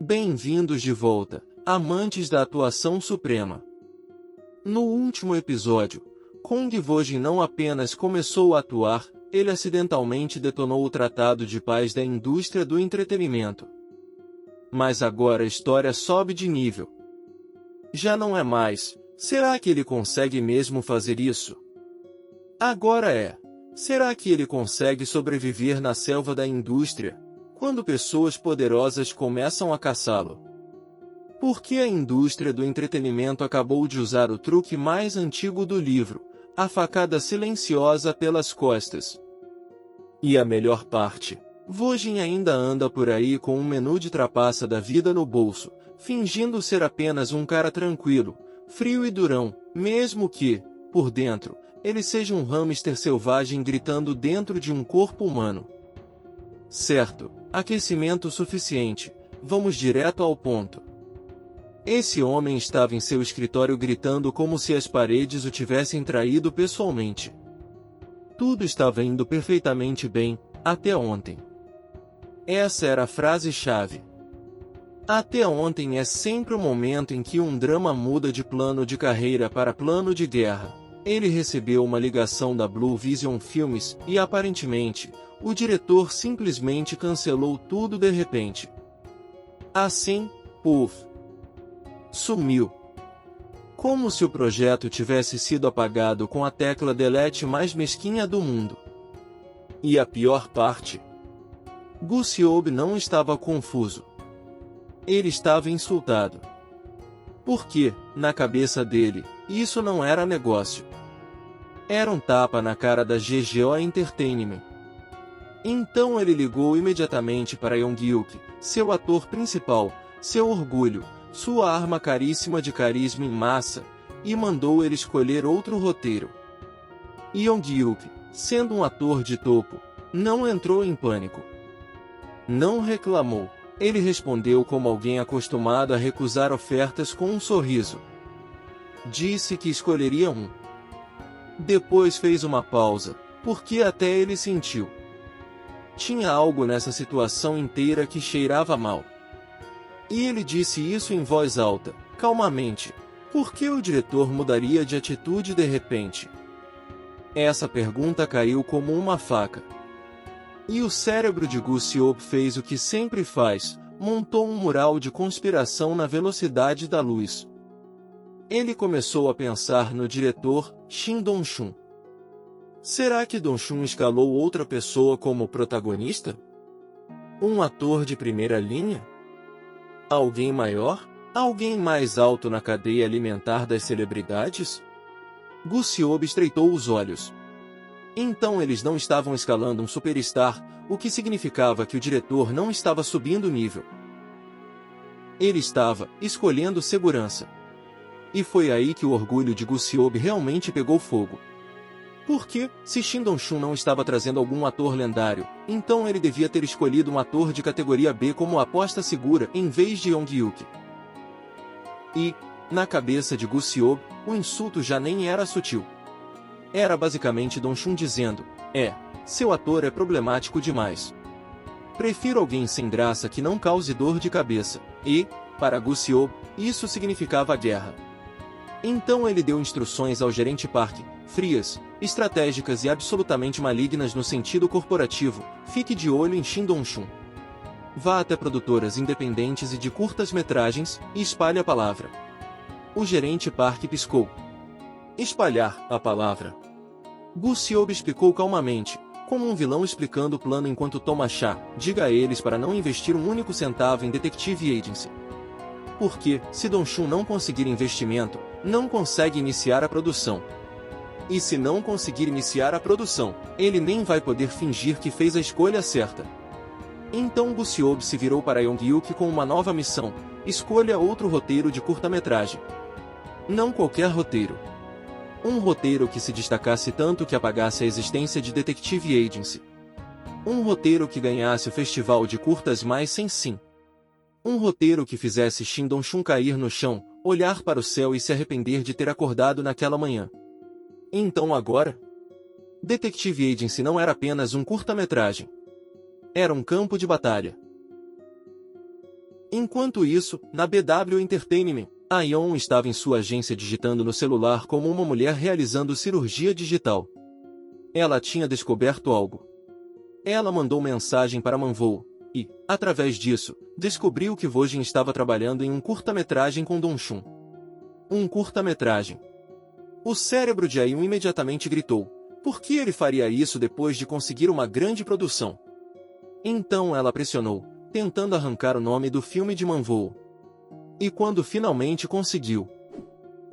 Bem-vindos de volta, amantes da atuação suprema. No último episódio, Kong Vojin não apenas começou a atuar, ele acidentalmente detonou o Tratado de Paz da Indústria do Entretenimento. Mas agora a história sobe de nível. Já não é mais, será que ele consegue mesmo fazer isso? Agora é, será que ele consegue sobreviver na selva da indústria, quando pessoas poderosas começam a caçá-lo? Porque a indústria do entretenimento acabou de usar o truque mais antigo do livro, a facada silenciosa pelas costas. E a melhor parte, Vojin ainda anda por aí com um menu de trapaça da vida no bolso, fingindo ser apenas um cara tranquilo, frio e durão, mesmo que, por dentro, ele seja um hamster selvagem gritando dentro de um corpo humano. Certo, aquecimento suficiente, vamos direto ao ponto. Esse homem estava em seu escritório gritando como se as paredes o tivessem traído pessoalmente. Tudo estava indo perfeitamente bem, até ontem. Essa era a frase-chave. Até ontem é sempre o momento em que um drama muda de plano de carreira para plano de guerra. Ele recebeu uma ligação da Blue Vision Filmes e aparentemente, o diretor simplesmente cancelou tudo de repente. Assim, puff, sumiu. Como se o projeto tivesse sido apagado com a tecla delete mais mesquinha do mundo. E a pior parte? Gu Siob não estava confuso. Ele estava insultado. Porque, na cabeça dele, isso não era negócio. Era um tapa na cara da GGO Entertainment. Então ele ligou imediatamente para Yong-hyuk, seu ator principal, seu orgulho, sua arma caríssima de carisma em massa, e mandou ele escolher outro roteiro. Yong-hyuk, sendo um ator de topo, não entrou em pânico. Não reclamou. Ele respondeu como alguém acostumado a recusar ofertas com um sorriso. Disse que escolheria um. Depois fez uma pausa, porque até ele sentiu. Tinha algo nessa situação inteira que cheirava mal. E ele disse isso em voz alta, calmamente. Por que o diretor mudaria de atitude de repente? Essa pergunta caiu como uma faca. E o cérebro de Gu Siob fez o que sempre faz, montou um mural de conspiração na velocidade da luz. Ele começou a pensar no diretor, Shin Dong-chun. Será que Dong-chun escalou outra pessoa como protagonista? Um ator de primeira linha? Alguém maior? Alguém mais alto na cadeia alimentar das celebridades? Gu Siob estreitou os olhos. Então eles não estavam escalando um superstar, o que significava que o diretor não estava subindo o nível. Ele estava escolhendo segurança. E foi aí que o orgulho de Gu Siob realmente pegou fogo. Porque, se Shin Dong-chun não estava trazendo algum ator lendário, então ele devia ter escolhido um ator de categoria B como aposta segura em vez de Yong-hyuk. E, na cabeça de Gu Siob, o insulto já nem era sutil. Era basicamente Dong-chun dizendo, seu ator é problemático demais. Prefiro alguém sem graça que não cause dor de cabeça. E, para Gu Siob, isso significava guerra. Então ele deu instruções ao gerente Park, frias, estratégicas e absolutamente malignas no sentido corporativo, fique de olho em Shin Dong-chun. Vá até produtoras independentes e de curtas-metragens, e espalhe a palavra. O gerente Park piscou. Espalhar a palavra. Gu Siob explicou calmamente, como um vilão explicando o plano enquanto toma chá, diga a eles para não investir um único centavo em Detective Agency. Porque, se Dong-chun não conseguir investimento, não consegue iniciar a produção. E se não conseguir iniciar a produção, ele nem vai poder fingir que fez a escolha certa. Então Gu Siob se virou para Yong-hyuk com uma nova missão, escolha outro roteiro de curta-metragem. Não qualquer roteiro. Um roteiro que se destacasse tanto que apagasse a existência de Detective Agency. Um roteiro que ganhasse o festival de curtas mais sem sim. Um roteiro que fizesse Shin Dong-chun cair no chão, olhar para o céu e se arrepender de ter acordado naquela manhã. Então agora? Detective Agency não era apenas um curta-metragem. Era um campo de batalha. Enquanto isso, na BW Entertainment, a Yeon estava em sua agência digitando no celular como uma mulher realizando cirurgia digital. Ela tinha descoberto algo. Ela mandou mensagem para Manvoo e, através disso, descobriu que Vojin estava trabalhando em um curta-metragem com Dongchun. Um curta-metragem. O cérebro de Ayun imediatamente gritou: por que ele faria isso depois de conseguir uma grande produção? Então ela pressionou, tentando arrancar o nome do filme de Manvoo. E quando finalmente conseguiu,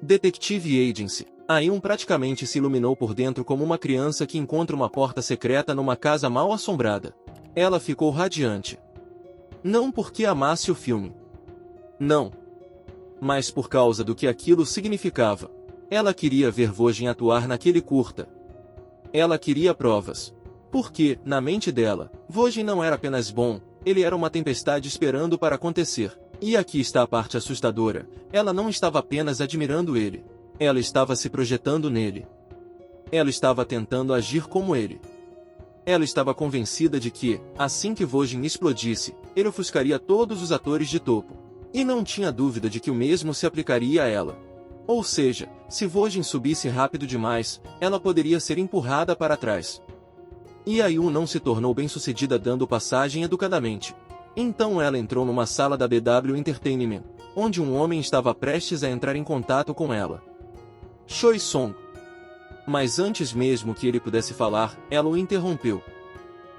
Detective Agency, Ayun praticamente se iluminou por dentro como uma criança que encontra uma porta secreta numa casa mal assombrada. Ela ficou radiante. Não porque amasse o filme. Não. Mas por causa do que aquilo significava. Ela queria ver Vojin atuar naquele curta. Ela queria provas. Porque, na mente dela, Vojin não era apenas bom, ele era uma tempestade esperando para acontecer. E aqui está a parte assustadora, ela não estava apenas admirando ele. Ela estava se projetando nele. Ela estava tentando agir como ele. Ela estava convencida de que, assim que Vojin explodisse, ele ofuscaria todos os atores de topo. E não tinha dúvida de que o mesmo se aplicaria a ela. Ou seja, se Vojin subisse rápido demais, ela poderia ser empurrada para trás. E Ayun não se tornou bem-sucedida dando passagem educadamente. Então ela entrou numa sala da BW Entertainment, onde um homem estava prestes a entrar em contato com ela. Choi Song. Mas antes mesmo que ele pudesse falar, ela o interrompeu.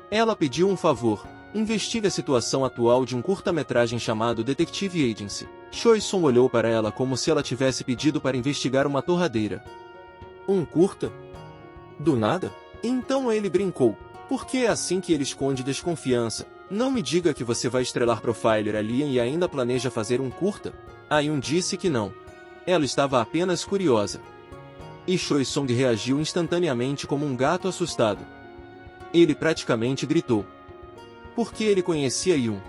Ela pediu um favor: investigue a situação atual de um curta-metragem chamado Detective Agency. Choi Song olhou para ela como se ela tivesse pedido para investigar uma torradeira. Um curta? Do nada? Então ele brincou. Porque é assim que ele esconde desconfiança. Não me diga que você vai estrelar Profiler Alien e ainda planeja fazer um curta? Ayun disse que não. Ela estava apenas curiosa. E Choi Song reagiu instantaneamente como um gato assustado. Ele praticamente gritou. Porque ele conhecia Ayun.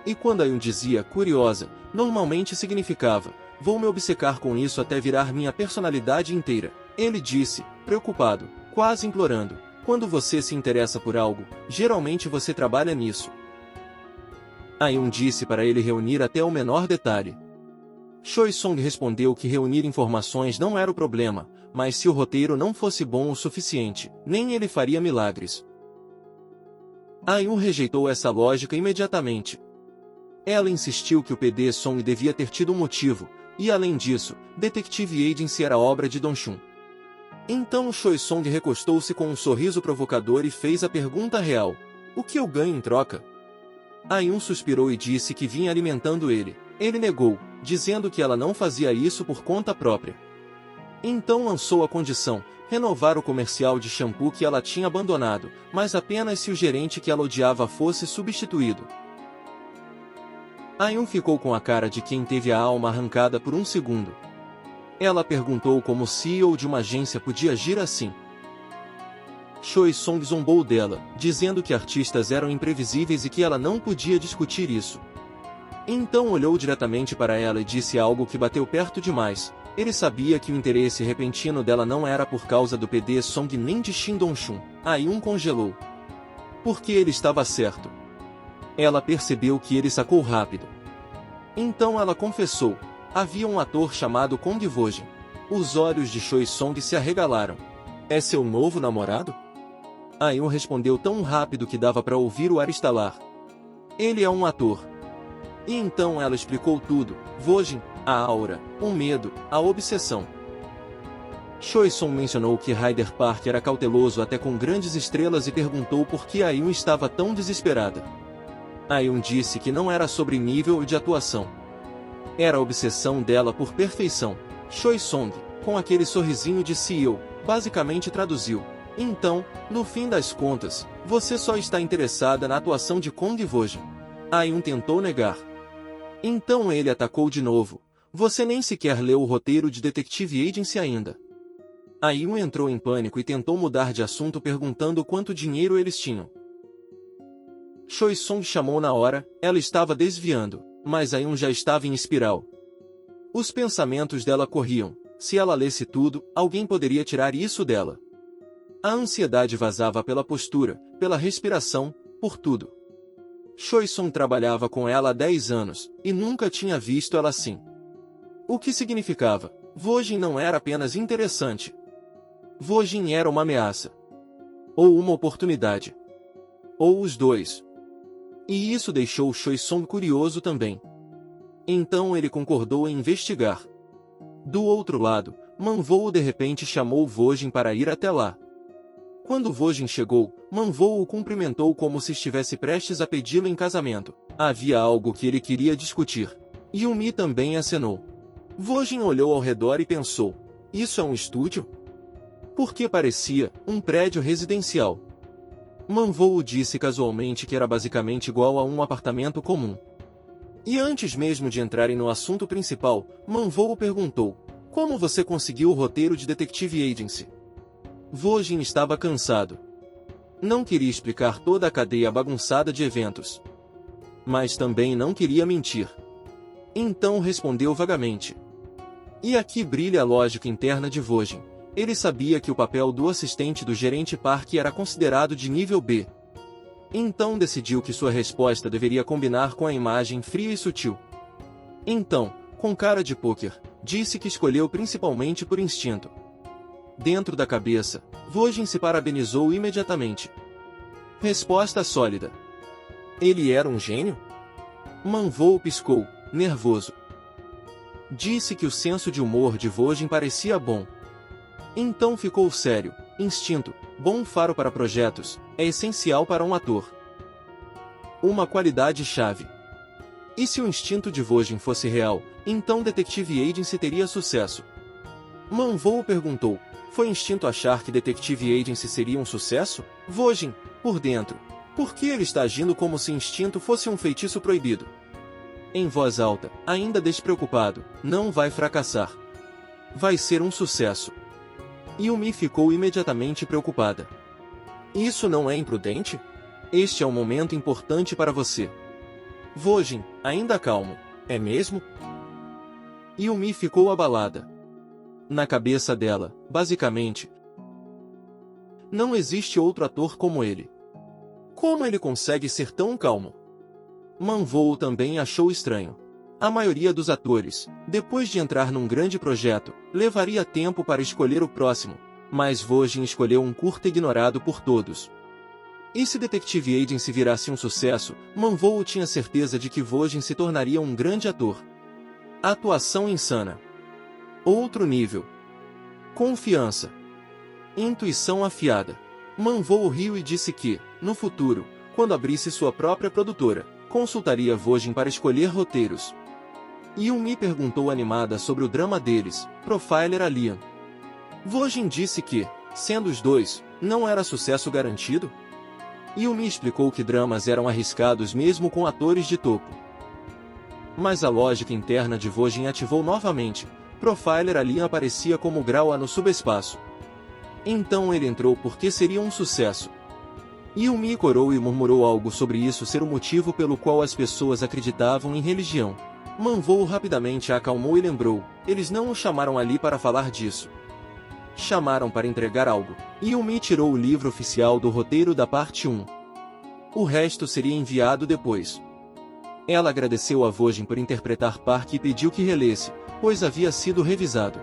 E quando Ayun dizia curiosa, normalmente significava: vou me obcecar com isso até virar minha personalidade inteira. Ele disse, preocupado, quase implorando: quando você se interessa por algo, geralmente você trabalha nisso. Ayun disse para ele reunir até o menor detalhe. Choi Song respondeu que reunir informações não era o problema, mas se o roteiro não fosse bom o suficiente, nem ele faria milagres. Ayun rejeitou essa lógica imediatamente. Ela insistiu que o PD Song devia ter tido um motivo, e além disso, Detective Agency era obra de Dongchun. Então Choi Song recostou-se com um sorriso provocador e fez a pergunta real: o que eu ganho em troca? Ayun suspirou e disse que vinha alimentando ele. Ele negou, dizendo que ela não fazia isso por conta própria. Então lançou a condição: renovar o comercial de shampoo que ela tinha abandonado, mas apenas se o gerente que ela odiava fosse substituído. Ayun ficou com a cara de quem teve a alma arrancada por um segundo. Ela perguntou como o CEO de uma agência podia agir assim. Choi Song zombou dela, dizendo que artistas eram imprevisíveis e que ela não podia discutir isso. Então olhou diretamente para ela e disse algo que bateu perto demais. Ele sabia que o interesse repentino dela não era por causa do PD Song nem de Shin Dong-chun. Ayun congelou. Porque ele estava certo. Ela percebeu que ele sacou rápido. Então ela confessou. Havia um ator chamado Kong Vojin. Os olhos de Choi Song se arregalaram. É seu novo namorado? Ayun respondeu tão rápido que dava para ouvir o ar estalar. Ele é um ator. E então ela explicou tudo: Vojin, a aura, o medo, a obsessão. Choi Song mencionou que Hyder Park era cauteloso até com grandes estrelas e perguntou por que Ayun estava tão desesperada. Ayun disse que não era sobre nível de atuação. Era a obsessão dela por perfeição. Choi Song, com aquele sorrisinho de CEO, basicamente traduziu: então, no fim das contas, você só está interessada na atuação de Kong Vojin. Ayun tentou negar. Então ele atacou de novo: você nem sequer leu o roteiro de Detective Agency ainda. Ayun entrou em pânico e tentou mudar de assunto perguntando quanto dinheiro eles tinham. Choi Song chamou na hora, ela estava desviando, mas Ayun já estava em espiral. Os pensamentos dela corriam: se ela lesse tudo, alguém poderia tirar isso dela. A ansiedade vazava pela postura, pela respiração, por tudo. Choi-sung trabalhava com ela há 10 anos, e nunca tinha visto ela assim. O que significava? Vojin não era apenas interessante. Vojin era uma ameaça. Ou uma oportunidade. Ou os dois. E isso deixou Choi-sung curioso também. Então ele concordou em investigar. Do outro lado, Man-woo de repente chamou Vojin para ir até lá. Quando Vojin chegou, Man-woo o cumprimentou como se estivesse prestes a pedi-lo em casamento. Havia algo que ele queria discutir. Yumi também acenou. Vojin olhou ao redor e pensou: isso é um estúdio? Porque parecia um prédio residencial. Man-woo disse casualmente que era basicamente igual a um apartamento comum. E antes mesmo de entrarem no assunto principal, Man-woo perguntou: como você conseguiu o roteiro de Detective Agency? Vojin estava cansado. Não queria explicar toda a cadeia bagunçada de eventos. Mas também não queria mentir. Então respondeu vagamente. E aqui brilha a lógica interna de Vojin. Ele sabia que o papel do assistente do gerente Park era considerado de nível B. Então decidiu que sua resposta deveria combinar com a imagem fria e sutil. Então, com cara de pôquer, disse que escolheu principalmente por instinto. Dentro da cabeça, Vojin se parabenizou imediatamente. Resposta sólida. Ele era um gênio? Man-woo piscou, nervoso. Disse que o senso de humor de Vojin parecia bom. Então ficou sério. Instinto, bom faro para projetos, é essencial para um ator. Uma qualidade-chave. E se o instinto de Vojin fosse real, então Detective Agency teria sucesso. Man-woo perguntou: foi instinto achar que Detective Agency seria um sucesso? Vojin, por dentro. Por que ele está agindo como se instinto fosse um feitiço proibido? Em voz alta, ainda despreocupado: não vai fracassar. Vai ser um sucesso. Yumi ficou imediatamente preocupada. Isso não é imprudente? Este é um momento importante para você. Vojin, ainda calmo, é mesmo? Yumi ficou abalada. Na cabeça dela, basicamente, não existe outro ator como ele. Como ele consegue ser tão calmo? Man-woo também achou estranho. A maioria dos atores, depois de entrar num grande projeto, levaria tempo para escolher o próximo, mas Vojin escolheu um curta ignorado por todos. E se Detective Agency virasse um sucesso, Man-woo tinha certeza de que Vojin se tornaria um grande ator. Atuação insana. Outro nível. Confiança. Intuição afiada. Man-woo riu e disse que, no futuro, quando abrisse sua própria produtora, consultaria Vojin para escolher roteiros. Yumi perguntou animada sobre o drama deles, Profiler Alien. Vojin disse que, sendo os dois, não era sucesso garantido? Yumi explicou que dramas eram arriscados mesmo com atores de topo. Mas a lógica interna de Vojin ativou novamente. Profiler Alien aparecia como grau A no subespaço. Então ele entrou porque seria um sucesso. Yumi corou e murmurou algo sobre isso ser o motivo pelo qual as pessoas acreditavam em religião. Man-woo rapidamente a acalmou e lembrou: eles não o chamaram ali para falar disso. Chamaram para entregar algo. Yumi tirou o livro oficial do roteiro da parte 1. O resto seria enviado depois. Ela agradeceu a Vojin por interpretar Park e pediu que relesse, pois havia sido revisado.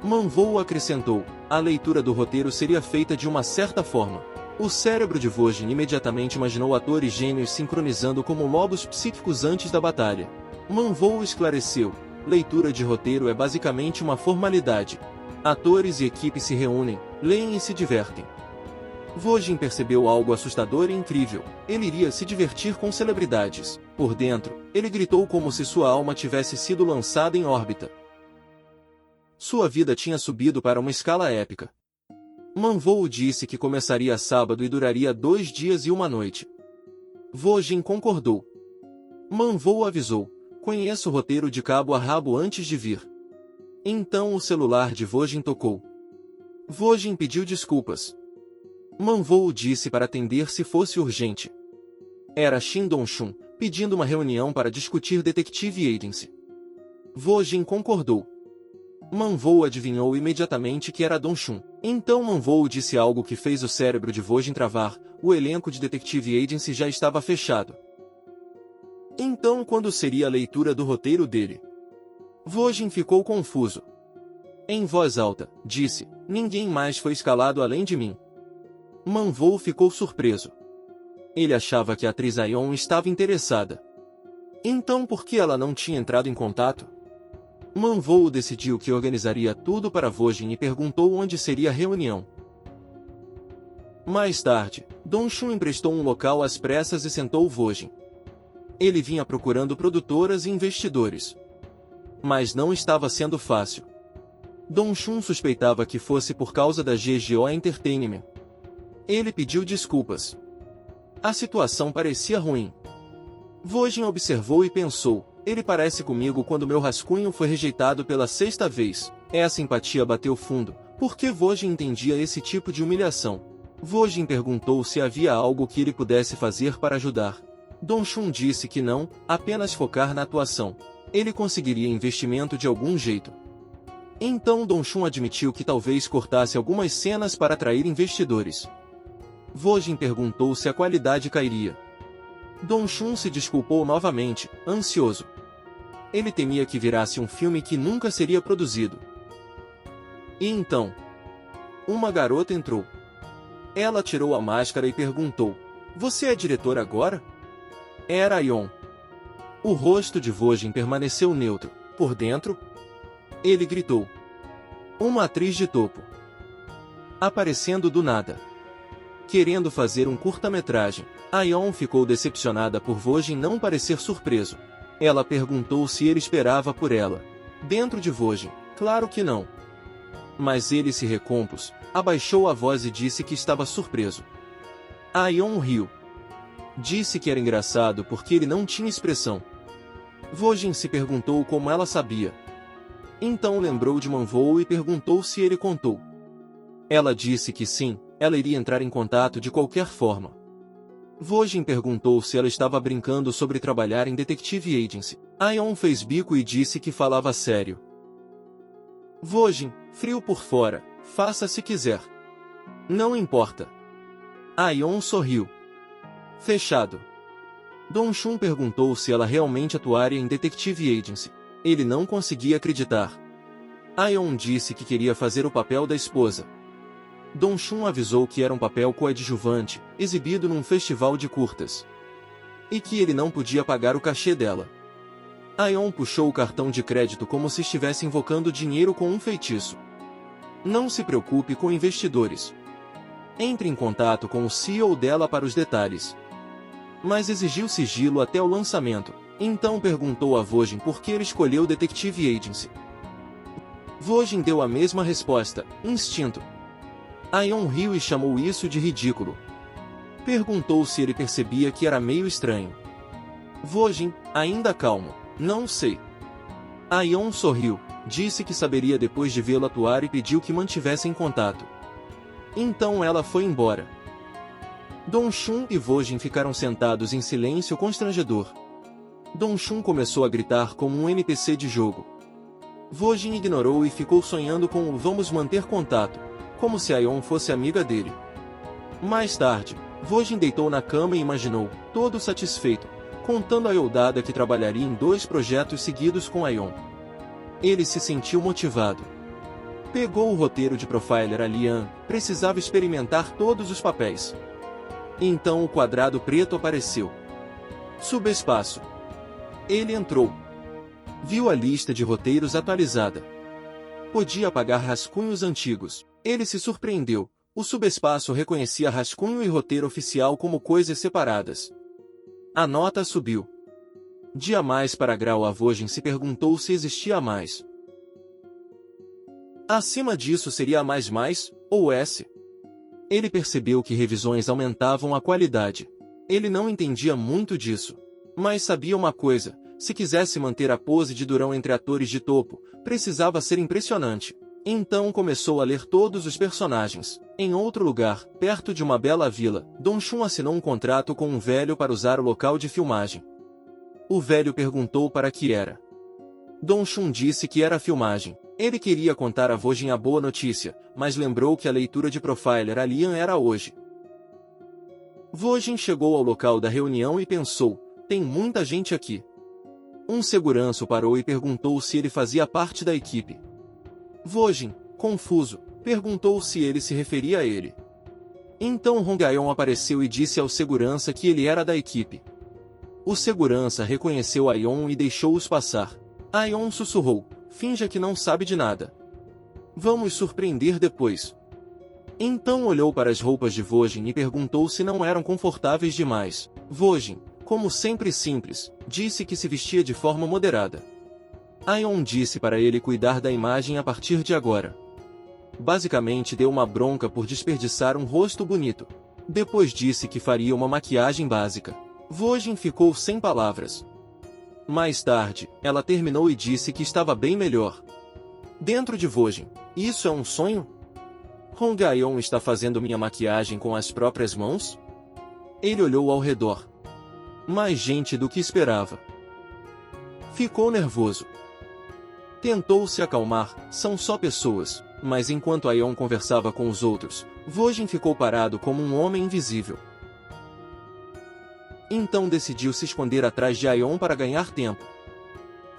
Man-woo acrescentou: a leitura do roteiro seria feita de uma certa forma. O cérebro de Vojin imediatamente imaginou atores gênios sincronizando como lobos psíquicos antes da batalha. Man-woo esclareceu: leitura de roteiro é basicamente uma formalidade. Atores e equipe se reúnem, leem e se divertem. Vojin percebeu algo assustador e incrível. Ele iria se divertir com celebridades. Por dentro, ele gritou como se sua alma tivesse sido lançada em órbita. Sua vida tinha subido para uma escala épica. Man-woo disse que começaria sábado e duraria 2 dias e 1 noite. Vojin concordou. Man-woo avisou: conheço o roteiro de cabo a rabo antes de vir. Então o celular de Vojin tocou. Vojin pediu desculpas. Man-woo disse para atender se fosse urgente. Era Shin Dong-chun, pedindo uma reunião para discutir Detective Agency. Vojin concordou. Man-woo adivinhou imediatamente que era Dong-chun. Então Man-woo disse algo que fez o cérebro de Vojin travar: o elenco de Detective Agency já estava fechado. Então quando seria a leitura do roteiro dele? Vojin ficou confuso. Em voz alta, disse, ninguém mais foi escalado além de mim. Manvou ficou surpreso. Ele achava que a atriz Aion estava interessada. Então por que ela não tinha entrado em contato? Manvou decidiu que organizaria tudo para Vojin e perguntou onde seria a reunião. Mais tarde, Dongshun emprestou um local às pressas e sentou Vojin. Ele vinha procurando produtoras e investidores. Mas não estava sendo fácil. Dongshun suspeitava que fosse por causa da GGO Entertainment. Ele pediu desculpas. A situação parecia ruim. Vojin observou e pensou, ele parece comigo quando meu rascunho foi rejeitado pela 6ª vez. Essa empatia bateu fundo, porque Vojin entendia esse tipo de humilhação. Vojin perguntou se havia algo que ele pudesse fazer para ajudar. Dongshun disse que não, apenas focar na atuação. Ele conseguiria investimento de algum jeito. Então Dongshun admitiu que talvez cortasse algumas cenas para atrair investidores. Vojin perguntou se a qualidade cairia. Dongshun se desculpou novamente, ansioso. Ele temia que virasse um filme que nunca seria produzido. E então? Uma garota entrou. Ela tirou a máscara e perguntou, você é diretor agora? Era Aion. O rosto de Vojin permaneceu neutro. Por dentro? Ele gritou. Uma atriz de topo. Aparecendo do nada. Querendo fazer um curta-metragem, Aion ficou decepcionada por Vojin não parecer surpreso. Ela perguntou se ele esperava por ela. Dentro de Vojin, claro que não. Mas ele se recompôs, abaixou a voz e disse que estava surpreso. Aion riu. Disse que era engraçado porque ele não tinha expressão. Vojin se perguntou como ela sabia. Então lembrou de Manvou e perguntou se ele contou. Ela disse que sim, ela iria entrar em contato de qualquer forma. Vojin perguntou se ela estava brincando sobre trabalhar em Detective Agency. Aion fez bico e disse que falava sério. Vojin, frio por fora, faça se quiser. Não importa. Aion sorriu. Fechado. Dongshun perguntou se ela realmente atuaria em Detective Agency. Ele não conseguia acreditar. Aion disse que queria fazer o papel da esposa. Dongshun avisou que era um papel coadjuvante, exibido num festival de curtas. E que ele não podia pagar o cachê dela. Aion puxou o cartão de crédito como se estivesse invocando dinheiro com um feitiço. Não se preocupe com investidores. Entre em contato com o CEO dela para os detalhes. Mas exigiu sigilo até o lançamento. Então perguntou a Vojin por que ele escolheu Detective Agency. Vojin deu a mesma resposta, instinto. Aion riu e chamou isso de ridículo. Perguntou se ele percebia que era meio estranho. Vojin, ainda calmo, não sei. Aion sorriu, disse que saberia depois de vê-lo atuar e pediu que mantivessem contato. Então ela foi embora. Dongshun e Vojin ficaram sentados em silêncio constrangedor. Dongshun começou a gritar como um NPC de jogo. Vojin ignorou e ficou sonhando com o vamos manter contato, como se Aion fosse amiga dele. Mais tarde, Vojin deitou na cama e imaginou, todo satisfeito, contando a Eldada que trabalharia em 2 projetos seguidos com Aion. Ele se sentiu motivado. Pegou o roteiro de Profiler Alian, precisava experimentar todos os papéis. Então o quadrado preto apareceu. Subespaço. Ele entrou. Viu a lista de roteiros atualizada. Podia apagar rascunhos antigos. Ele se surpreendeu. O subespaço reconhecia rascunho e roteiro oficial como coisas separadas. A nota subiu. De A mais para grau a Vojin se perguntou se existia a mais. Acima disso seria a mais, ou S. Ele percebeu que revisões aumentavam a qualidade. Ele não entendia muito disso. Mas sabia uma coisa, se quisesse manter a pose de durão entre atores de topo, precisava ser impressionante. Então começou a ler todos os personagens. Em outro lugar, perto de uma bela vila, Dongshun assinou um contrato com um velho para usar o local de filmagem. O velho perguntou para que era. Dongshun disse que era a filmagem. Ele queria contar a Vojin a boa notícia, mas lembrou que a leitura de Profiler Alian era hoje. Vojin chegou ao local da reunião e pensou, tem muita gente aqui. Um segurança o parou e perguntou se ele fazia parte da equipe. Vojin, confuso, perguntou se ele se referia a ele. Então Hong-aeon apareceu e disse ao segurança que ele era da equipe. O segurança reconheceu Aeon e deixou-os passar. Aeon sussurrou, finja que não sabe de nada. Vamos surpreender depois. Então olhou para as roupas de Vojin e perguntou se não eram confortáveis demais. Vojin, como sempre simples, disse que se vestia de forma moderada. Aeon disse para ele cuidar da imagem a partir de agora. Basicamente deu uma bronca por desperdiçar um rosto bonito. Depois disse que faria uma maquiagem básica. Vojin ficou sem palavras. Mais tarde, ela terminou e disse que estava bem melhor. Dentro de Vojin, isso é um sonho? Hong-aeon está fazendo minha maquiagem com as próprias mãos? Ele olhou ao redor. Mais gente do que esperava. Ficou nervoso. Tentou se acalmar, são só pessoas, mas enquanto Aeon conversava com os outros, Vojin ficou parado como um homem invisível. Então decidiu se esconder atrás de Aeon para ganhar tempo.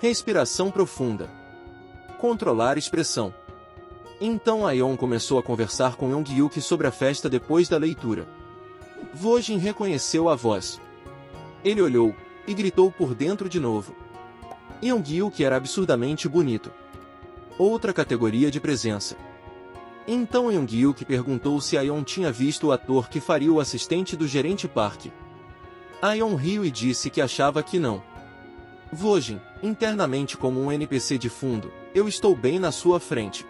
Respiração profunda. Controlar expressão. Então Aeon começou a conversar com Yong-hyuk sobre a festa depois da leitura. Vojin reconheceu a voz. Ele olhou, e gritou por dentro de novo. Yong-hyuk era absurdamente bonito. Outra categoria de presença. Então Yong-hyuk perguntou se Aeon tinha visto o ator que faria o assistente do gerente Park. Aeon riu e disse que achava que não. Vojin, internamente como um NPC de fundo, eu estou bem na sua frente.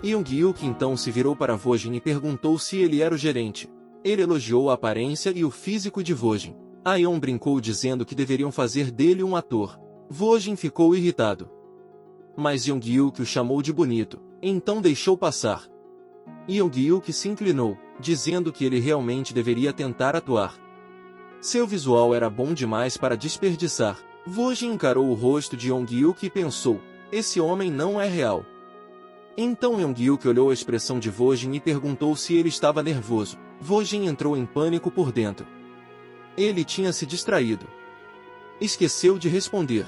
Yong-hyuk então se virou para Vojin e perguntou se ele era o gerente. Ele elogiou a aparência e o físico de Vojin. Aeon brincou dizendo que deveriam fazer dele um ator. Vojin ficou irritado. Mas Yong-hyuk o chamou de bonito, então deixou passar. Yong-hyuk se inclinou, dizendo que ele realmente deveria tentar atuar. Seu visual era bom demais para desperdiçar. Vojin encarou o rosto de Yong-hyuk e pensou, esse homem não é real. Então Yong-hyuk olhou a expressão de Vojin e perguntou se ele estava nervoso. Vojin entrou em pânico por dentro. Ele tinha se distraído. Esqueceu de responder.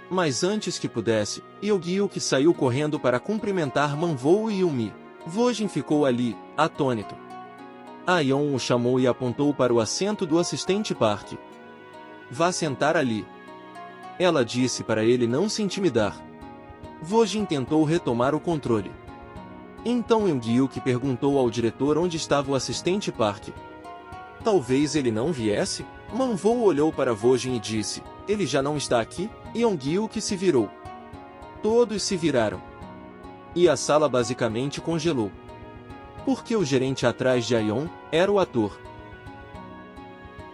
Mas antes que pudesse, Yong-hyuk saiu correndo para cumprimentar Manwoo e Yumi. Vojin ficou ali, atônito. Aeon o chamou e apontou para o assento do assistente Park. Vá sentar ali. Ela disse para ele não se intimidar. Vojin tentou retomar o controle. Então Yong-hyuk perguntou ao diretor onde estava o assistente Park. Talvez ele não viesse? Manwoo olhou para Vojin e disse, ele já não está aqui? Yong-hyuk se virou. Todos se viraram. E a sala basicamente congelou. Porque o gerente atrás de Aeon era o ator.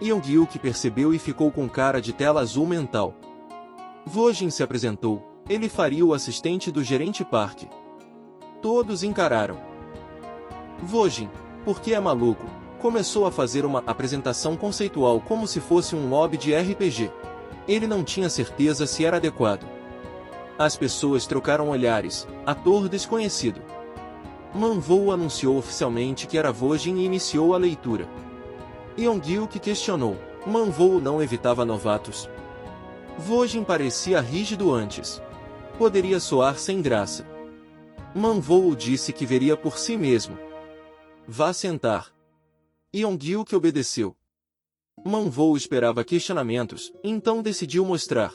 Yong-hyuk percebeu e ficou com cara de tela azul mental. Vojin se apresentou. Ele faria o assistente do gerente Park. Todos encararam. Vojin, porque é maluco, começou a fazer uma apresentação conceitual como se fosse um lobby de RPG. Ele não tinha certeza se era adequado. As pessoas trocaram olhares, ator desconhecido. Manwoo anunciou oficialmente que era Vojin e iniciou a leitura. Yong-hyuk questionou. Manwoo não evitava novatos. Vojin parecia rígido antes. Poderia soar sem graça. Manwoo disse que veria por si mesmo. Vá sentar. Yong-hyuk obedeceu. Manwoo esperava questionamentos, então decidiu mostrar.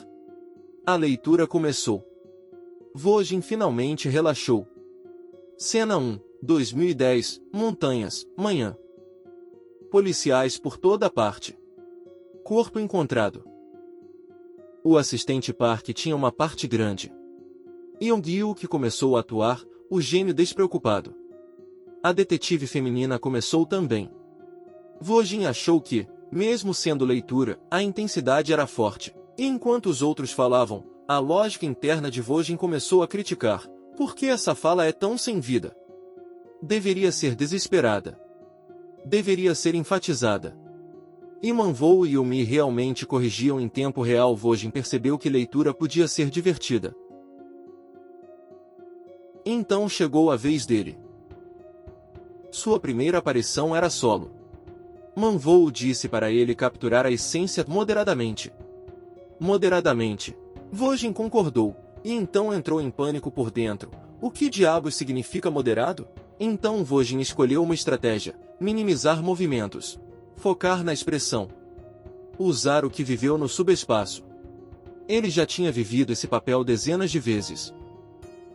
A leitura começou. Vojin finalmente relaxou. Cena 1, 2010, Montanhas, manhã. Policiais por toda parte. Corpo encontrado. O assistente Park tinha uma parte grande. Yong-hyuk começou a atuar, o gênio despreocupado. A detetive feminina começou também. Vojin achou que, mesmo sendo leitura, a intensidade era forte. E enquanto os outros falavam, a lógica interna de Vojin começou a criticar. Por que essa fala é tão sem vida? Deveria ser desesperada. Deveria ser enfatizada. E Manwoo e Yumi realmente corrigiam em tempo real. Vojin percebeu que leitura podia ser divertida. Então chegou a vez dele. Sua primeira aparição era solo. Manvou disse para ele capturar a essência moderadamente. Moderadamente. Vojin concordou, e então entrou em pânico por dentro. O que diabos significa moderado? Então Vojin escolheu uma estratégia: minimizar movimentos. Focar na expressão. Usar o que viveu no subespaço. Ele já tinha vivido esse papel dezenas de vezes.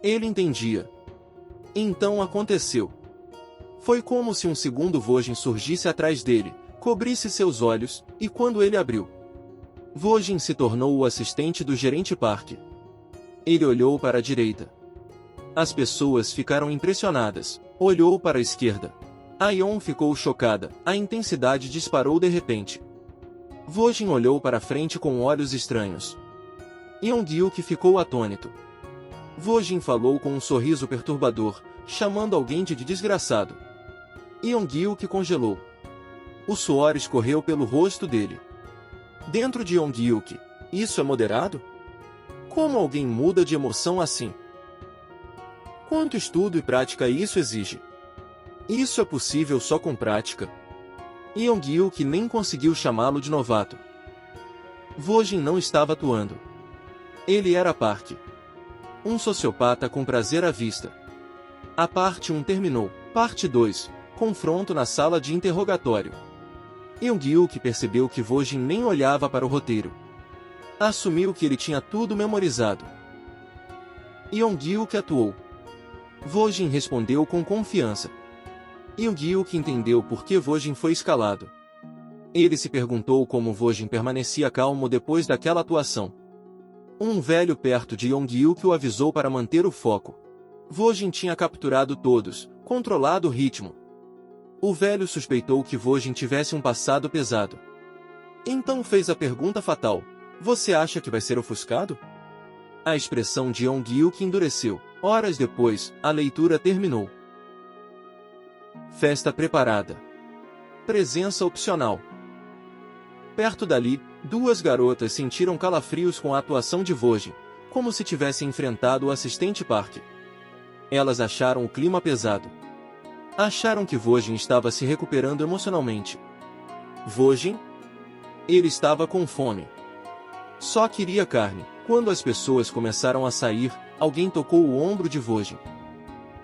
Ele entendia. Então aconteceu. Foi como se um segundo Vojin surgisse atrás dele, cobrisse seus olhos, e quando ele abriu, Vojin se tornou o assistente do gerente parque. Ele olhou para a direita. As pessoas ficaram impressionadas. Olhou para a esquerda. Aion ficou chocada. A intensidade disparou de repente. Vojin olhou para frente com olhos estranhos. Yongyuk ficou atônito. Vojin falou com um sorriso perturbador, chamando alguém de desgraçado. Yongyuk congelou. O suor escorreu pelo rosto dele. Dentro de Yongyuk, isso é moderado? Como alguém muda de emoção assim? Quanto estudo e prática isso exige? Isso é possível só com prática. Yongyuk nem conseguiu chamá-lo de novato. Vojin não estava atuando. Ele era Park. Um sociopata com prazer à vista. A parte 1 terminou. Parte 2. Confronto na sala de interrogatório. Yongyuk percebeu que Vojin nem olhava para o roteiro. Assumiu que ele tinha tudo memorizado. Yongyuk atuou. Vojin respondeu com confiança. Yongyuk entendeu por que Vojin foi escalado. Ele se perguntou como Vojin permanecia calmo depois daquela atuação. Um velho perto de Yongyuk o avisou para manter o foco. Vojin tinha capturado todos, controlado o ritmo. O velho suspeitou que Vojin tivesse um passado pesado. Então fez a pergunta fatal: você acha que vai ser ofuscado? A expressão de Yongyuk endureceu. Horas depois, a leitura terminou. Festa preparada. Presença opcional. Perto dali, duas garotas sentiram calafrios com a atuação de Vojin, como se tivessem enfrentado o assistente Park. Elas acharam o clima pesado. Acharam que Vojin estava se recuperando emocionalmente. Vojin? Ele estava com fome. Só queria carne. Quando as pessoas começaram a sair, alguém tocou o ombro de Vojin.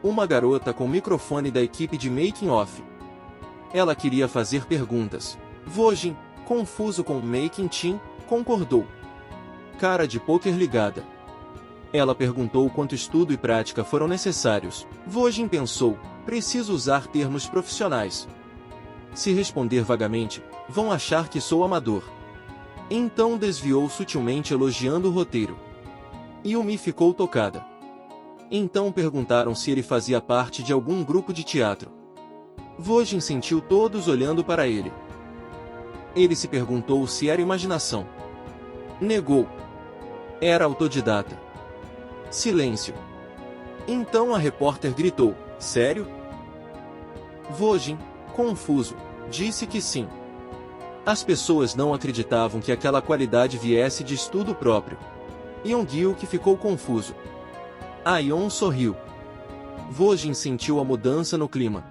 Uma garota com microfone da equipe de making off. Ela queria fazer perguntas. Vojin, confuso com o making team, concordou. Cara de pôquer ligada. Ela perguntou quanto estudo e prática foram necessários. Vojin pensou: preciso usar termos profissionais. Se responder vagamente, vão achar que sou amador. Então desviou sutilmente elogiando o roteiro. Yumi ficou tocada. Então perguntaram se ele fazia parte de algum grupo de teatro. Vojin sentiu todos olhando para ele. Ele se perguntou se era imaginação. Negou. Era autodidata. Silêncio. Então a repórter gritou: sério? Vojin, confuso, disse que sim. As pessoas não acreditavam que aquela qualidade viesse de estudo próprio. Yongyuk ficou confuso. Aion sorriu. Vojin sentiu a mudança no clima.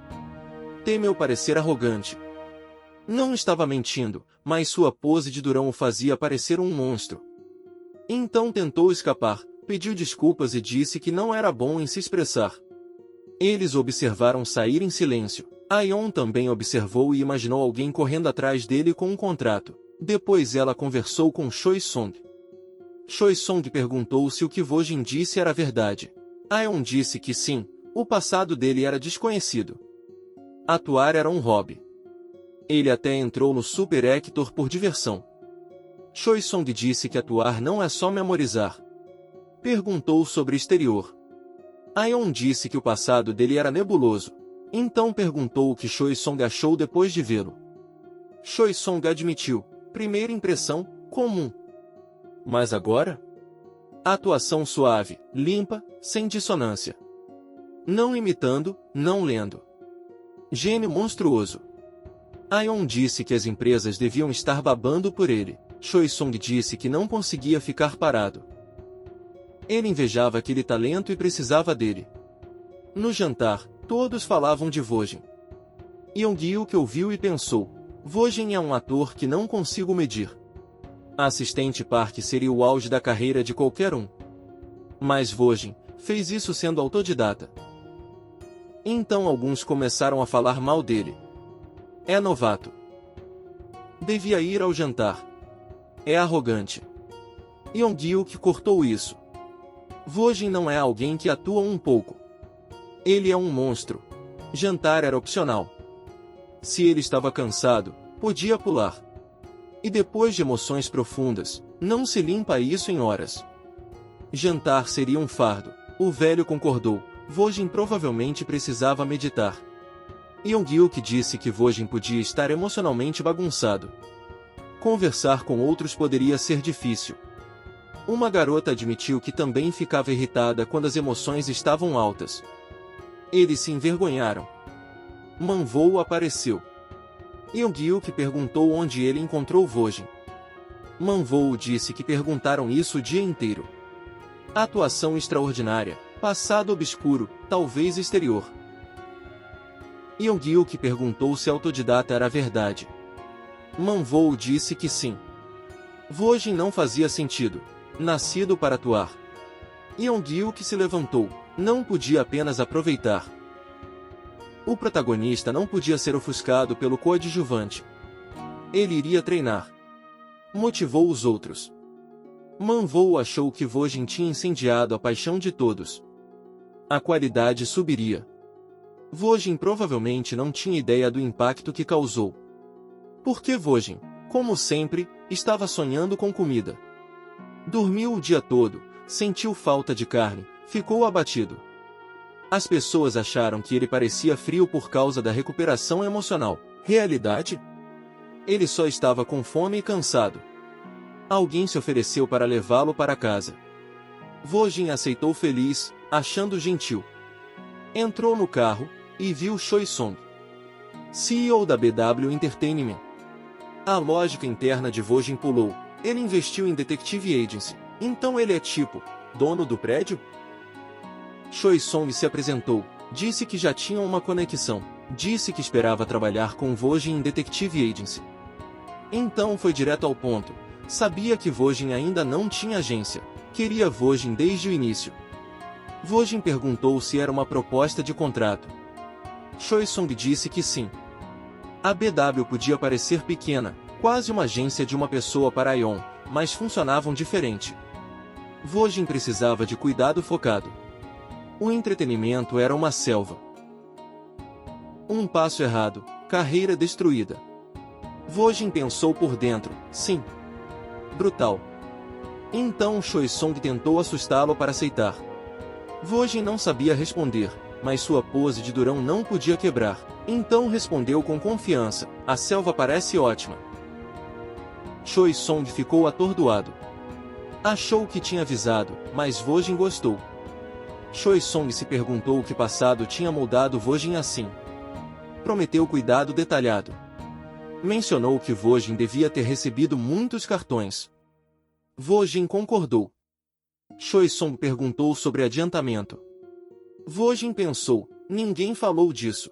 Temeu parecer arrogante. Não estava mentindo, mas sua pose de durão o fazia parecer um monstro. Então tentou escapar, pediu desculpas e disse que não era bom em se expressar. Eles observaram sair em silêncio. Aion também observou e imaginou alguém correndo atrás dele com um contrato. Depois ela conversou com Choi Song. Choi Song perguntou se o que Vojin disse era verdade. Aion disse que sim, o passado dele era desconhecido. Atuar era um hobby. Ele até entrou no Super Hector por diversão. Choi Song disse que atuar não é só memorizar. Perguntou sobre exterior. Aion disse que o passado dele era nebuloso. Então perguntou o que Choi Song achou depois de vê-lo. Choi Song admitiu: primeira impressão, comum. Mas agora? Atuação suave, limpa, sem dissonância. Não imitando, não lendo. Gênio monstruoso. Aion disse que as empresas deviam estar babando por ele. Choi Song disse que não conseguia ficar parado. Ele invejava aquele talento e precisava dele. No jantar, todos falavam de Vojin. Yongyuk ouviu e pensou: Vojin é um ator que não consigo medir. Assistente Park seria o auge da carreira de qualquer um. Mas Vojin fez isso sendo autodidata. Então alguns começaram a falar mal dele. É novato. Devia ir ao jantar. É arrogante. Yong-hyuk cortou isso. Vojin não é alguém que atua um pouco. Ele é um monstro. Jantar era opcional. Se ele estava cansado, podia pular. E depois de emoções profundas, não se limpa isso em horas. Jantar seria um fardo. O velho concordou. Vojin provavelmente precisava meditar. Yong-hyuk disse que Vojin podia estar emocionalmente bagunçado. Conversar com outros poderia ser difícil. Uma garota admitiu que também ficava irritada quando as emoções estavam altas. Eles se envergonharam. Manvou apareceu. Yong-hyuk perguntou onde ele encontrou Vojin. Manvou disse que perguntaram isso o dia inteiro. Atuação extraordinária, passado obscuro, talvez exterior. Yong-hyuk perguntou se autodidata era verdade. Manvou disse que sim. Vojin não fazia sentido. Nascido para atuar. Yong-hyuk se levantou. Não podia apenas aproveitar. O protagonista não podia ser ofuscado pelo coadjuvante. Ele iria treinar. Motivou os outros. Manvou achou que Vojin tinha incendiado a paixão de todos. A qualidade subiria. Vojin provavelmente não tinha ideia do impacto que causou. Porque Vojin, como sempre, estava sonhando com comida. Dormiu o dia todo, sentiu falta de carne, ficou abatido. As pessoas acharam que ele parecia frio por causa da recuperação emocional. Realidade? Ele só estava com fome e cansado. Alguém se ofereceu para levá-lo para casa. Vojin aceitou feliz, achando gentil. Entrou no carro e viu Choi Song, CEO da BW Entertainment. A lógica interna de Vojin pulou. Ele investiu em Detective Agency, então ele é tipo, dono do prédio? Choi Song se apresentou, disse que já tinha uma conexão, disse que esperava trabalhar com Vojin em Detective Agency. Então foi direto ao ponto, sabia que Vojin ainda não tinha agência, queria Vojin desde o início. Vojin perguntou se era uma proposta de contrato. Choi Song disse que sim. A BW podia parecer pequena, quase uma agência de uma pessoa para Ion, mas funcionavam diferente. Vojin precisava de cuidado focado. O entretenimento era uma selva. Um passo errado, carreira destruída. Vojin pensou por dentro, sim. Brutal. Então Choi Song tentou assustá-lo para aceitar. Vojin não sabia responder, mas sua pose de durão não podia quebrar. Então respondeu com confiança, a selva parece ótima. Choi Song ficou atordoado. Achou que tinha avisado, mas Vojin gostou. Choi Song se perguntou o que passado tinha moldado Vojin assim. Prometeu cuidado detalhado. Mencionou que Vojin devia ter recebido muitos cartões. Vojin concordou. Choi Song perguntou sobre adiantamento. Vojin pensou, ninguém falou disso.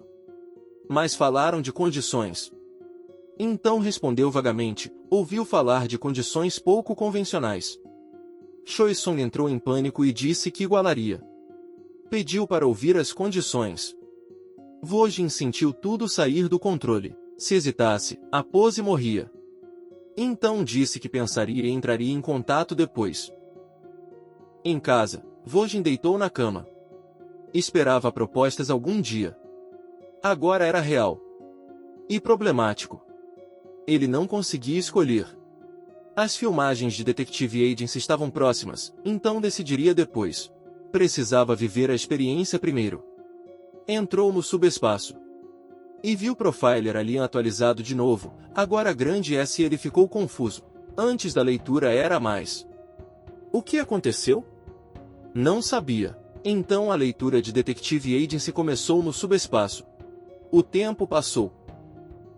Mas falaram de condições. Então respondeu vagamente, ouviu falar de condições pouco convencionais. Choi Song entrou em pânico e disse que igualaria. Pediu para ouvir as condições. Vojin sentiu tudo sair do controle. Se hesitasse, a pose morria. Então disse que pensaria e entraria em contato depois. Em casa, Vojin deitou na cama. Esperava propostas algum dia. Agora era real. E problemático. Ele não conseguia escolher. As filmagens de Detective Agency estavam próximas, então decidiria depois. Precisava viver a experiência primeiro. Entrou no subespaço. E viu o Profiler ali atualizado de novo, agora grande S. Ele ficou confuso. Antes da leitura era mais. O que aconteceu? Não sabia. Então a leitura de Detective Agency começou no subespaço. O tempo passou.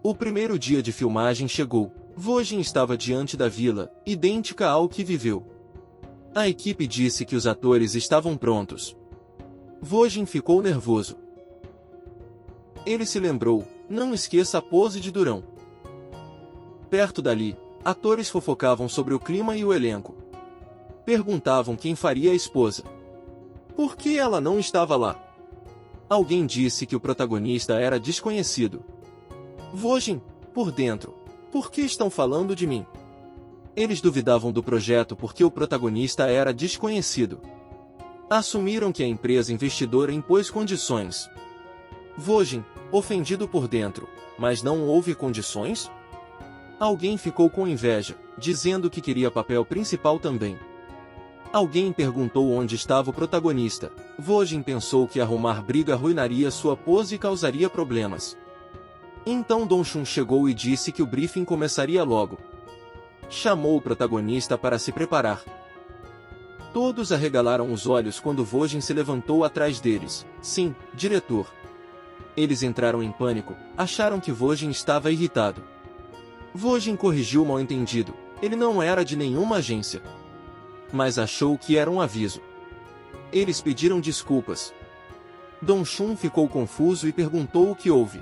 O primeiro dia de filmagem chegou. Vojin estava diante da vila, idêntica ao que viveu. A equipe disse que os atores estavam prontos. Vojin ficou nervoso. Ele se lembrou, não esqueça a pose de durão. Perto dali, atores fofocavam sobre o clima e o elenco. Perguntavam quem faria a esposa. Por que ela não estava lá? Alguém disse que o protagonista era desconhecido. Vojin, por dentro. Por que estão falando de mim? Eles duvidavam do projeto porque o protagonista era desconhecido. Assumiram que a empresa investidora impôs condições. Vojin, ofendido por dentro, mas não houve condições? Alguém ficou com inveja, dizendo que queria papel principal também. Alguém perguntou onde estava o protagonista. Vojin pensou que arrumar briga arruinaria sua pose e causaria problemas. Então Dongshun chegou e disse que o briefing começaria logo. Chamou o protagonista para se preparar. Todos arregalaram os olhos quando Vojin se levantou atrás deles. Sim, diretor. Eles entraram em pânico, acharam que Vojin estava irritado. Vojin corrigiu o mal-entendido, ele não era de nenhuma agência. Mas achou que era um aviso. Eles pediram desculpas. Dongshun ficou confuso e perguntou o que houve.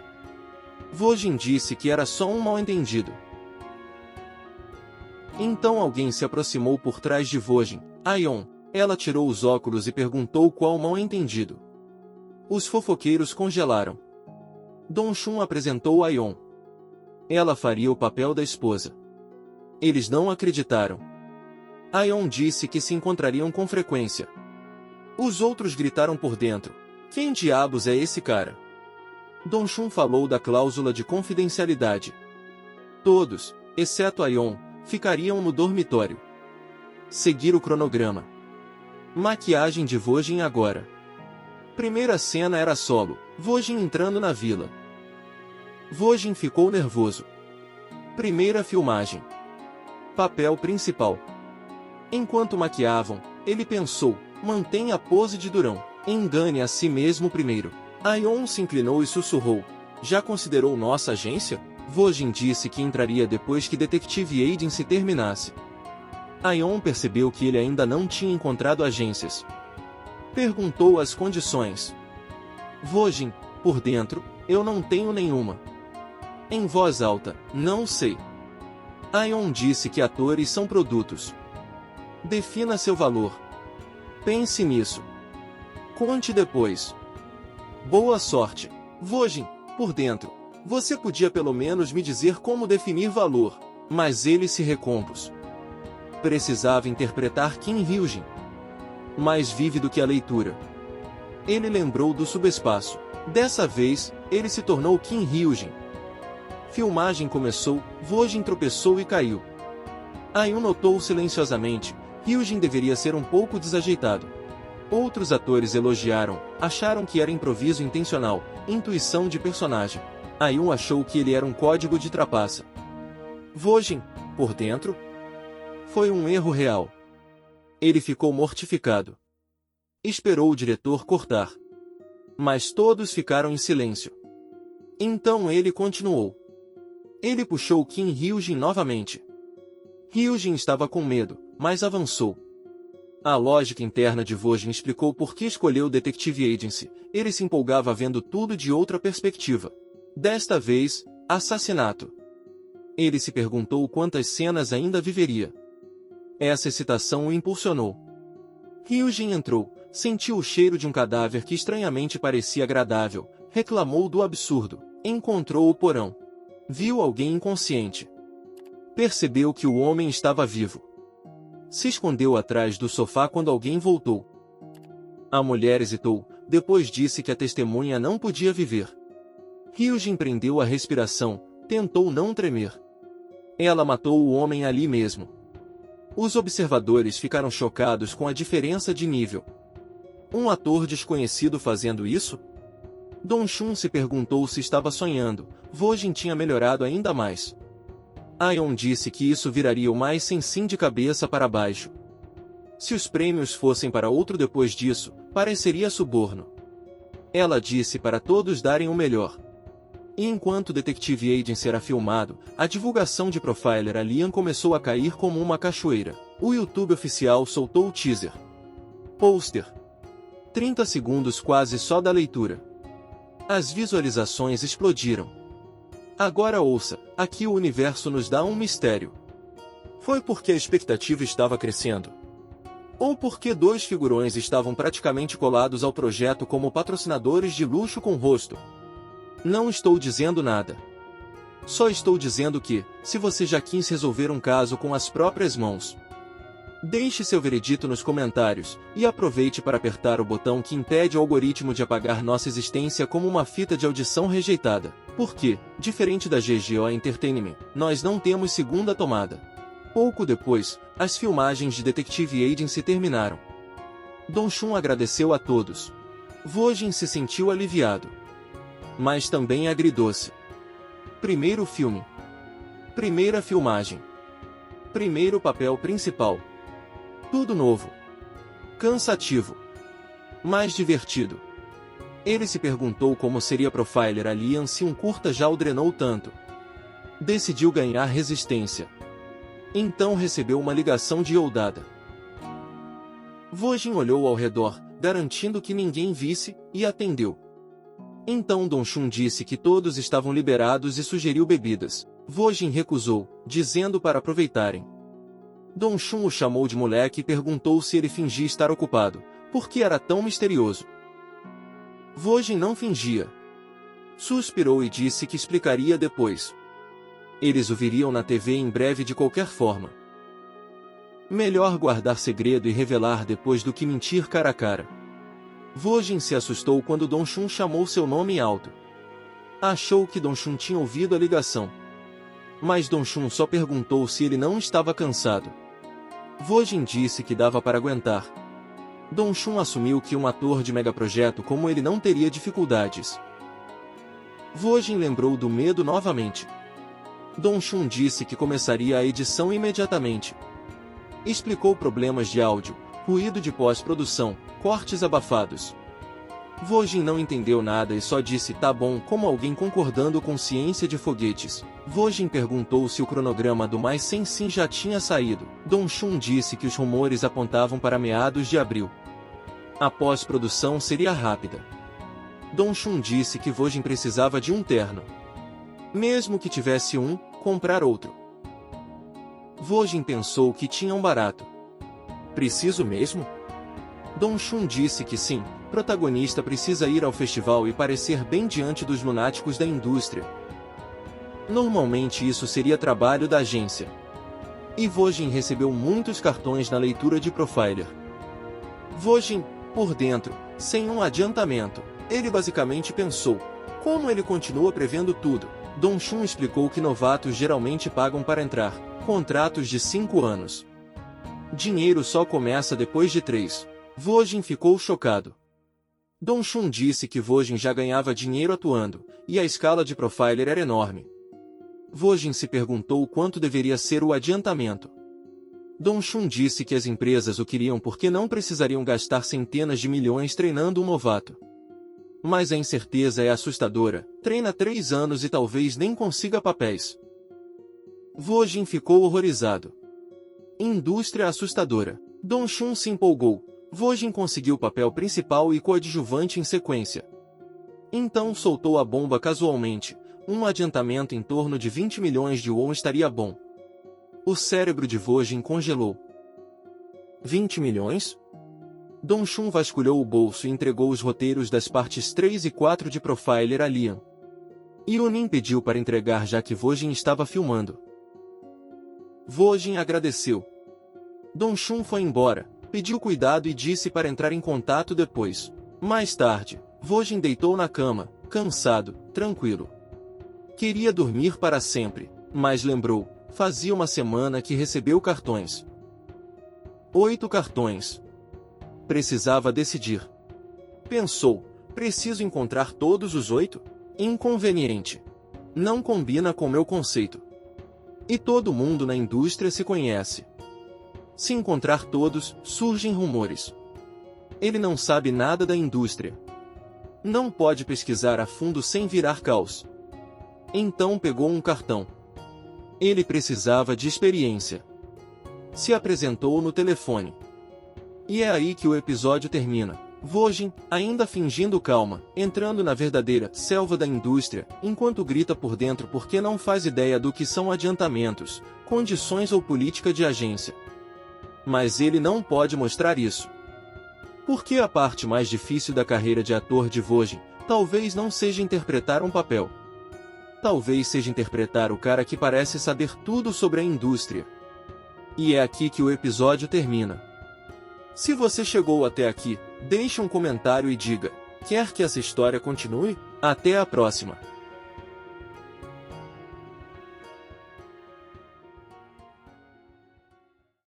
Vojin disse que era só um mal-entendido. Então alguém se aproximou por trás de Vojin, Aion. Ela tirou os óculos e perguntou qual mal-entendido. Os fofoqueiros congelaram. Dongshun apresentou Aion. Ela faria o papel da esposa. Eles não acreditaram. Aion disse que se encontrariam com frequência. Os outros gritaram por dentro. Quem diabos é esse cara? Dongshun falou da cláusula de confidencialidade. Todos, exceto Aion, ficariam no dormitório. Seguir o cronograma. Maquiagem de Vojin agora. Primeira cena era solo, Vojin entrando na vila. Vojin ficou nervoso. Primeira filmagem. Papel principal. Enquanto maquiavam, ele pensou, mantenha a pose de durão, engane a si mesmo primeiro. Aion se inclinou e sussurrou, já considerou nossa agência? Vojin disse que entraria depois que Detective Agency terminasse. Aion percebeu que ele ainda não tinha encontrado agências. Perguntou as condições. Vojin, por dentro, eu não tenho nenhuma. Em voz alta, não sei. Aion disse que atores são produtos. Defina seu valor. Pense nisso. Conte depois. Boa sorte. Vojin, por dentro. Você podia pelo menos me dizer como definir valor, mas ele se recompôs. Precisava interpretar Kim Hyojin. Mais vívido que a leitura. Ele lembrou do subespaço. Dessa vez, ele se tornou Kim Hyojin. Filmagem começou, Vojin tropeçou e caiu. Aion notou silenciosamente, Hyojin deveria ser um pouco desajeitado. Outros atores elogiaram, acharam que era improviso intencional, intuição de personagem. Aion achou que ele era um código de trapaça. Vojin, por dentro? Foi um erro real. Ele ficou mortificado. Esperou o diretor cortar. Mas todos ficaram em silêncio. Então ele continuou. Ele puxou Kim Hyojin novamente. Hyojin estava com medo, mas avançou. A lógica interna de Vojin explicou por que escolheu Detective Agency. Ele se empolgava vendo tudo de outra perspectiva. Desta vez, assassinato. Ele se perguntou quantas cenas ainda viveria. Essa excitação o impulsionou. Hyojin entrou, sentiu o cheiro de um cadáver que estranhamente parecia agradável, reclamou do absurdo, encontrou o porão. Viu alguém inconsciente. Percebeu que o homem estava vivo. Se escondeu atrás do sofá quando alguém voltou. A mulher hesitou, depois disse que a testemunha não podia viver. Hyojin prendeu a respiração, tentou não tremer. Ela matou o homem ali mesmo. Os observadores ficaram chocados com a diferença de nível. Um ator desconhecido fazendo isso? Dongshun se perguntou se estava sonhando. Vojin tinha melhorado ainda mais. Aion disse que isso viraria o mais Sensin de cabeça para baixo. Se os prêmios fossem para outro depois disso, pareceria suborno. Ela disse para todos darem o melhor. E enquanto Detective Agency era filmado, a divulgação de Profiler Alien começou a cair como uma cachoeira. O YouTube oficial soltou o teaser. Pôster. 30 segundos quase só da leitura. As visualizações explodiram. Agora ouça, aqui o universo nos dá um mistério. Foi porque a expectativa estava crescendo? Ou porque dois figurões estavam praticamente colados ao projeto como patrocinadores de luxo com rosto? Não estou dizendo nada. Só estou dizendo que, se você já quis resolver um caso com as próprias mãos, deixe seu veredito nos comentários, e aproveite para apertar o botão que impede o algoritmo de apagar nossa existência como uma fita de audição rejeitada. Porque, diferente da GGO Entertainment, nós não temos segunda tomada. Pouco depois, as filmagens de Detective Agency terminaram. Dong-chun agradeceu a todos. Vojin se sentiu aliviado. Mas também agridoce. Primeiro filme. Primeira filmagem. Primeiro papel principal. Tudo novo. Cansativo. Mas divertido. Ele se perguntou como seria Profiler Alien se um curta já o drenou tanto. Decidiu ganhar resistência. Então recebeu uma ligação de Yoldada. Vojin olhou ao redor, garantindo que ninguém visse, e atendeu. Então Dong-chun disse que todos estavam liberados e sugeriu bebidas. Vojin recusou, dizendo para aproveitarem. Dong-chun o chamou de moleque e perguntou se ele fingia estar ocupado, porque era tão misterioso. Vojin não fingia. Suspirou e disse que explicaria depois. Eles o viriam na TV em breve de qualquer forma. Melhor guardar segredo e revelar depois do que mentir cara a cara. Vojin se assustou quando Dong-chun chamou seu nome alto. Achou que Dong-chun tinha ouvido a ligação. Mas Dong-chun só perguntou se ele não estava cansado. Vojin disse que dava para aguentar. Dong-chun assumiu que um ator de megaprojeto como ele não teria dificuldades. Vojin lembrou do medo novamente. Dong-chun disse que começaria a edição imediatamente. Explicou problemas de áudio, ruído de pós-produção, cortes abafados. Vojin não entendeu nada e só disse tá bom como alguém concordando com ciência de foguetes. Vojin perguntou se o cronograma do Mais Sem Sim já tinha saído. Dong-chun disse que os rumores apontavam para meados de abril. A pós-produção seria rápida. Dong-chun disse que Vojin precisava de um terno. Mesmo que tivesse um, comprar outro. Vojin pensou que tinha um barato. Preciso mesmo? Dong-chun disse que sim, protagonista precisa ir ao festival e parecer bem diante dos lunáticos da indústria. Normalmente isso seria trabalho da agência. E Vojin recebeu muitos cartões na leitura de Profiler. Vojin, por dentro, sem um adiantamento, ele basicamente pensou, como ele continua prevendo tudo. Dong-chun explicou que novatos geralmente pagam para entrar, contratos de 5 anos. Dinheiro só começa depois de 3. Vojin ficou chocado. Dong-chun disse que Vojin já ganhava dinheiro atuando, e a escala de Profiler era enorme. Vojin se perguntou quanto deveria ser o adiantamento. Dong-chun disse que as empresas o queriam porque não precisariam gastar centenas de milhões treinando um novato. Mas a incerteza é assustadora, treina 3 anos e talvez nem consiga papéis. Vojin ficou horrorizado. Indústria assustadora. Dong-chun se empolgou. Vojin conseguiu o papel principal e coadjuvante em sequência. Então soltou a bomba casualmente. Um adiantamento em torno de 20 milhões de won estaria bom. O cérebro de Vojin congelou. 20 milhões? Dong-chun vasculhou o bolso e entregou os roteiros das partes 3 e 4 de Profiler Alien. Ironin pediu para entregar já que Vojin estava filmando. Vojin agradeceu. Dong-chun foi embora, pediu cuidado e disse para entrar em contato depois. Mais tarde, Vojin deitou na cama, cansado, tranquilo. Queria dormir para sempre, mas lembrou, fazia uma semana que recebeu cartões. 8 cartões. Precisava decidir. Pensou, preciso encontrar todos os 8? Inconveniente. Não combina com meu conceito. E todo mundo na indústria se conhece. Se encontrar todos, surgem rumores. Ele não sabe nada da indústria. Não pode pesquisar a fundo sem virar caos. Então pegou um cartão. Ele precisava de experiência. Se apresentou no telefone. E é aí que o episódio termina. Vojin, ainda fingindo calma, entrando na verdadeira selva da indústria, enquanto grita por dentro porque não faz ideia do que são adiantamentos, condições ou política de agência. Mas ele não pode mostrar isso. Porque a parte mais difícil da carreira de ator de Vojin, talvez não seja interpretar um papel. Talvez seja interpretar o cara que parece saber tudo sobre a indústria. E é aqui que o episódio termina. Se você chegou até aqui, deixe um comentário e diga: quer que essa história continue? Até a próxima!